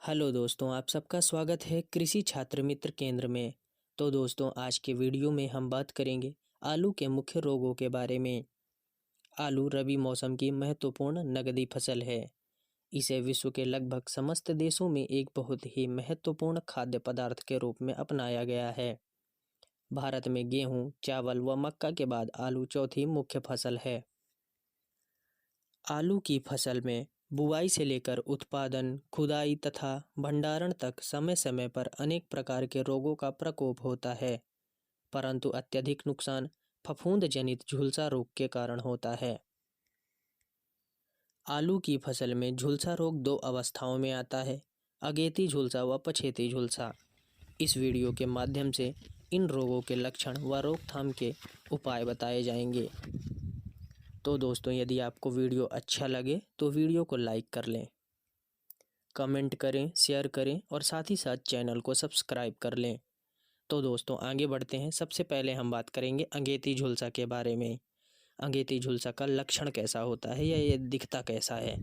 Hello दोस्तों, आप सबका स्वागत है कृषि छात्र मित्र केंद्र में। तो दोस्तों, आज के वीडियो में हम बात करेंगे आलू के मुख्य रोगों के बारे में। आलू रबी मौसम की महत्वपूर्ण नकदी फसल है। इसे विश्व के लगभग समस्त देशों में एक बहुत ही महत्वपूर्ण खाद्य पदार्थ के रूप में अपनाया गया है। भारत में गेहूं, चावल व मक्का के बाद आलू चौथी मुख्य फसल है। आलू की फसल में बुआई से लेकर उत्पादन, खुदाई तथा भंडारण तक समय समय पर अनेक प्रकार के रोगों का प्रकोप होता है, परंतु अत्यधिक नुकसान फफूंद जनित झुलसा रोग के कारण होता है। आलू की फसल में झुलसा रोग दो अवस्थाओं में आता है, अगेती झुलसा व पछेती झुलसा। इस वीडियो के माध्यम से इन रोगों के लक्षण व रोकथाम के उपाय बताए जाएंगे। तो दोस्तों, यदि आपको वीडियो अच्छा लगे तो वीडियो को लाइक कर लें, कमेंट करें, शेयर करें और साथ ही साथ चैनल को सब्सक्राइब कर लें। तो दोस्तों, आगे बढ़ते हैं। सबसे पहले हम बात करेंगे अगेती झुलसा के बारे में। अगेती झुलसा का लक्षण कैसा होता है या ये दिखता कैसा है।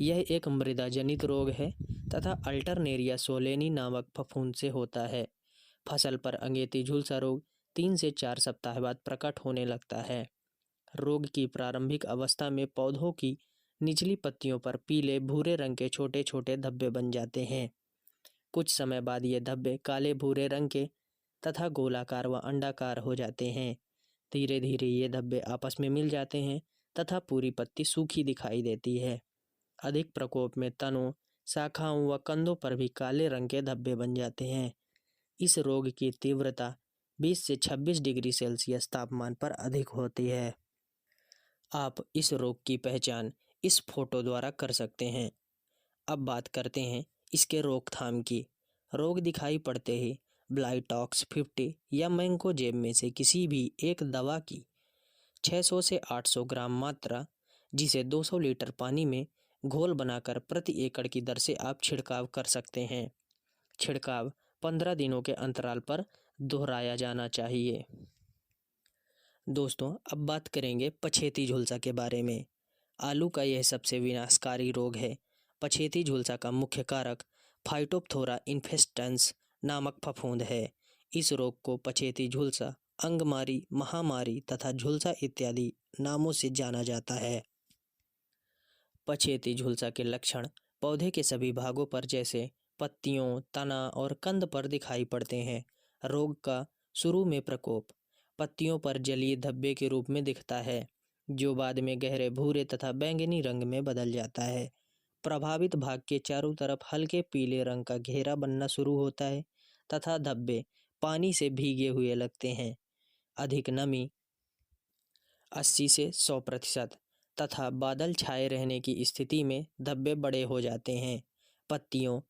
यह एक मृदा जनित रोग है तथा अल्टरनेरिया सोलेनी नामक फफूंद से होता है। फसल पर अगेती झुलसा रोग 3 से 4 सप्ताह बाद प्रकट होने लगता है। रोग की प्रारंभिक अवस्था में पौधों की निचली पत्तियों पर पीले भूरे रंग के छोटे छोटे धब्बे बन जाते हैं। कुछ समय बाद ये धब्बे काले भूरे रंग के तथा गोलाकार व अंडाकार हो जाते हैं। धीरे धीरे ये धब्बे आपस में मिल जाते हैं तथा पूरी पत्ती सूखी दिखाई देती है। अधिक प्रकोप में तनों, शाखाओं व कंदों पर भी काले रंग के धब्बे बन जाते हैं। इस रोग की तीव्रता 20 से 26 डिग्री सेल्सियस तापमान पर अधिक होती है। आप इस रोग की पहचान इस फोटो द्वारा कर सकते हैं। अब बात करते हैं इसके रोकथाम की। रोग दिखाई पड़ते ही ब्लाइटॉक्स 50 या मैंकोजेब में से किसी भी एक दवा की 600 से 800 ग्राम मात्रा, जिसे 200 लीटर पानी में घोल बनाकर प्रति एकड़ की दर से आप छिड़काव कर सकते हैं। छिड़काव 15 दिनों के अंतराल पर दोहराया जाना चाहिए। दोस्तों, अब बात करेंगे पछेती झुलसा के बारे में। आलू का यह सबसे विनाशकारी रोग है। पछेती झुलसा का मुख्य कारक फाइटोप्थोरा इन्फेस्टेंस नामक फफूंद है। इस रोग को पछेती झुलसा, अंगमारी, महामारी तथा झुलसा इत्यादि नामों से जाना जाता है। पछेती झुलसा के लक्षण पौधे के सभी भागों पर जैसे पत्तियों, तना और कंद पर दिखाई पड़ते हैं। रोग का शुरू में प्रकोप पत्तियों पर जलीय धब्बे के रूप में दिखता है, जो बाद में गहरे भूरे तथा बैंगनी रंग में बदल जाता है। प्रभावित भाग के चारों तरफ हल्के पीले रंग का घेरा बनना शुरू होता है तथा धब्बे पानी से भीगे हुए लगते हैं। अधिक नमी 80 से 100% तथा बादल छाए रहने की स्थिति में धब्बे बड़े हो जाते हैं। पत्तियों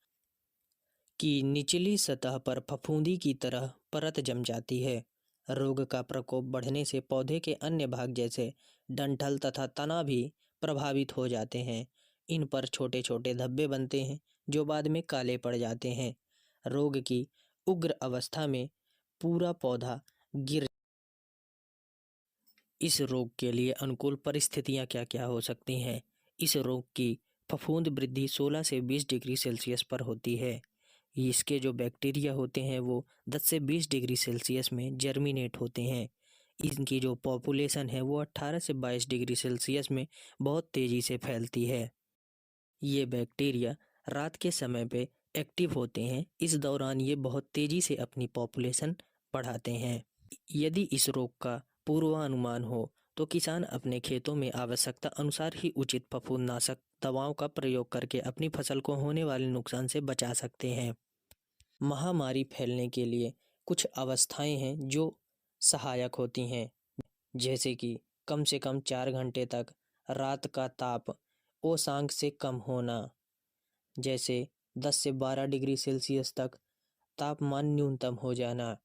की निचली सतह पर फफूंदी की तरह परत जम जाती है। रोग का प्रकोप बढ़ने से पौधे के अन्य भाग जैसे डंठल तथा तना भी प्रभावित हो जाते हैं। इन पर छोटे छोटे धब्बे बनते हैं जो बाद में काले पड़ जाते हैं। रोग की उग्र अवस्था में पूरा पौधा गिर। इस रोग के लिए अनुकूल परिस्थितियां क्या क्या हो सकती हैं। इस रोग की फफूंद वृद्धि 16 से 20 डिग्री सेल्सियस पर होती है। इसके जो बैक्टीरिया होते हैं वो 10 से 20 डिग्री सेल्सियस में जर्मिनेट होते हैं। इनकी जो पॉपुलेशन है वो 18 से 22 डिग्री सेल्सियस में बहुत तेज़ी से फैलती है। ये बैक्टीरिया रात के समय पे एक्टिव होते हैं। इस दौरान ये बहुत तेज़ी से अपनी पॉपुलेशन बढ़ाते हैं। यदि इस रोग का पूर्वानुमान हो तो किसान अपने खेतों में आवश्यकता अनुसार ही उचित फफूंदनाशक दवाओं का प्रयोग करके अपनी फसल को होने वाले नुकसान से बचा सकते हैं। महामारी फैलने के लिए कुछ अवस्थाएं हैं जो सहायक होती हैं, जैसे कि कम से कम 4 घंटे तक रात का ताप औसंग से कम होना, जैसे 10 से 12 डिग्री सेल्सियस तक तापमान न्यूनतम हो जाना,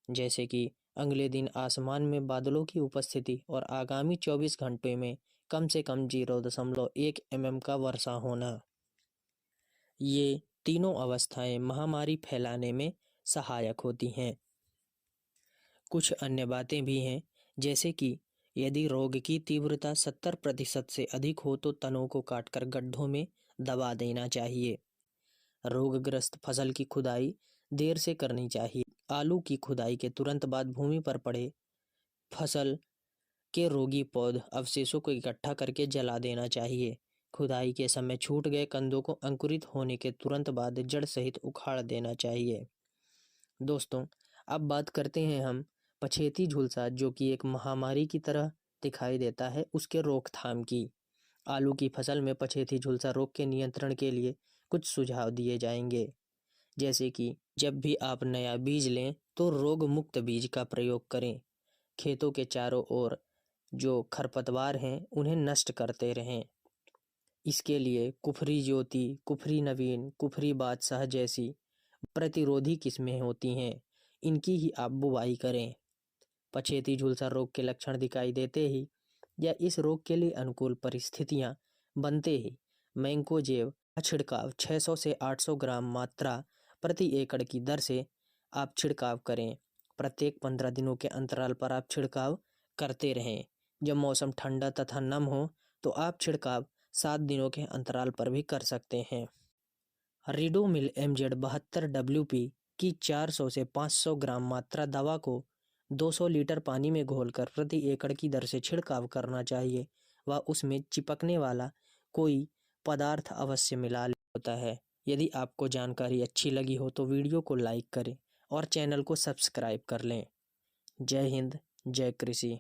जैसे कि अगले दिन आसमान में बादलों की उपस्थिति और आगामी 24 घंटे में कम से कम 0.1 mm का वर्षा होना। ये तीनों अवस्थाएं महामारी फैलाने में सहायक होती हैं। कुछ अन्य बातें भी हैं, जैसे कि यदि रोग की तीव्रता 70% से अधिक हो तो तनों को काटकर गड्ढों में दबा देना चाहिए। रोगग्रस्त फसल की खुदाई देर से करनी चाहिए। आलू की खुदाई के तुरंत बाद भूमि पर पड़े फसल के रोगी पौध अवशेषों को इकट्ठा करके जला देना चाहिए। खुदाई के समय छूट गए कंदों को अंकुरित होने के तुरंत बाद जड़ सहित उखाड़ देना चाहिए। दोस्तों, अब बात करते हैं हम पछेती झुलसा, जो कि एक महामारी की तरह दिखाई देता है, उसके रोकथाम की। आलू की फसल में पछेती झुलसा रोग के नियंत्रण के लिए कुछ सुझाव दिए जाएंगे। जैसे कि जब भी आप नया बीज लें तो रोग मुक्त बीज का प्रयोग करें। खेतों के चारों ओर जो खरपतवार हैं उन्हें नष्ट करते रहें। इसके लिए कुफरी ज्योति, कुफरी नवीन, कुफरी बादशाह जैसी प्रतिरोधी किस्में होती हैं, इनकी ही आप बुवाई करें। पछेती झुलसा रोग के लक्षण दिखाई देते ही या इस रोग के लिए अनुकूल परिस्थितियां बनते ही मैंकोजेब का छिड़काव 600 से 800 ग्राम मात्रा प्रति एकड़ की दर से आप छिड़काव करें। प्रत्येक 15 दिनों के अंतराल पर आप छिड़काव करते रहें। जब मौसम ठंडा तथा नम हो तो आप छिड़काव 7 दिनों के अंतराल पर भी कर सकते हैं। रिडोमिल MZ 72 WP की 400 से 500 ग्राम मात्रा दवा को 200 लीटर पानी में घोलकर प्रति एकड़ की दर से छिड़काव करना चाहिए व उसमें चिपकने वाला कोई पदार्थ अवश्य मिला होता है। यदि आपको जानकारी अच्छी लगी हो तो वीडियो को लाइक करें और चैनल को सब्सक्राइब कर लें। जय हिंद, जय कृषि।